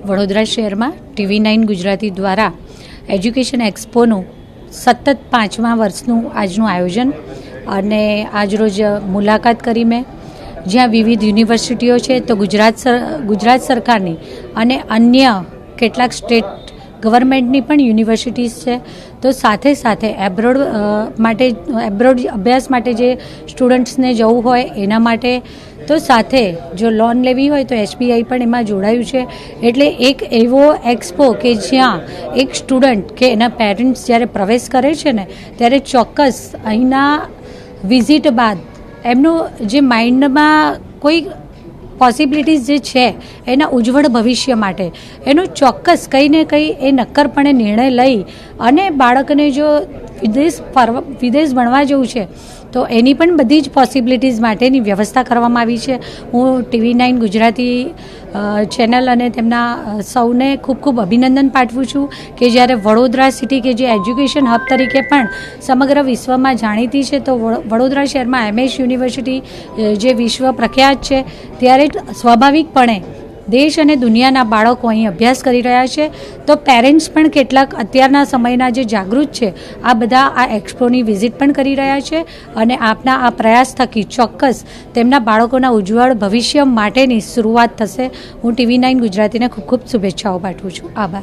વડોદરા શહેરમાં TV9 ગુજરાતી દ્વારા education એક્સપોનું સતત 5મા વર્ષનું આજનું આયોજન અને આજરોજ મુલાકાત કરી મેં જ્યાં વિવિધ યુનિવર્સિટીઓ છે તો ગુજરાત સરકારની અને અન્ય કેટલાક સ્ટેટ ગવર્મેન્ટની પણ યુનિવર્સિટીઝ છે તો સાથે સાથે એબ્રોડ અભ્યાસ માટે જે સ્ટુડન્ટ્સને જવું હોય એના માટે તો સાથે જો લોન લેવી હોય તો SBI પણ એમાં જોડાયું છે એટલે એક એવો એક્સપો કે જ્યાં એક સ્ટુડન્ટ કે એના પેરેન્ટ્સ જ્યારે પ્રવેશ કરે છે ને ત્યારે ચોક્કસ અહીંના વિઝિટ બાદ એમનું જે માઇન્ડમાં કોઈ પોસિબિલિટીઝ જે છે એના ઉજ્જવળ ભવિષ્ય માટે એનો ચોક્કસ કંઈ ને કંઈ એ નક્કરપણે નિર્ણય લઈ અને બાળકને જો વિદેશ ભણવા જવું છે તો એની પણ બધી જ પોસિબિલિટીઝ માટેની વ્યવસ્થા કરવામાં આવી છે. હું TV9 ગુજરાતી ચેનલ અને તેમના સૌને ખૂબ ખૂબ અભિનંદન પાઠવું છું કે જ્યારે વડોદરા સિટી કે જે એજ્યુકેશન હબ તરીકે પણ સમગ્ર વિશ્વમાં જાણીતી છે તો વડોદરા શહેરમાં MS યુનિવર્સિટી જે વિશ્વ પ્રખ્યાત છે ત્યારે સ્વાભાવિકપણે દેશ અને દુનિયાના બાળકો અહીં અભ્યાસ કરી રહ્યા છે તો પેરેન્ટ્સ પણ કેટલાક અત્યારના સમયના જે જાગૃત છે આ બધા આ એક્સપોની વિઝિટ પણ કરી રહ્યા છે અને આપના આ પ્રયાસ થકી ચોક્કસ તેમના બાળકોના ઉજ્જવળ ભવિષ્ય માટેની શરૂઆત થશે. હું TV9 ગુજરાતીને ખૂબ ખૂબ શુભેચ્છાઓ પાઠવું છું. આભાર.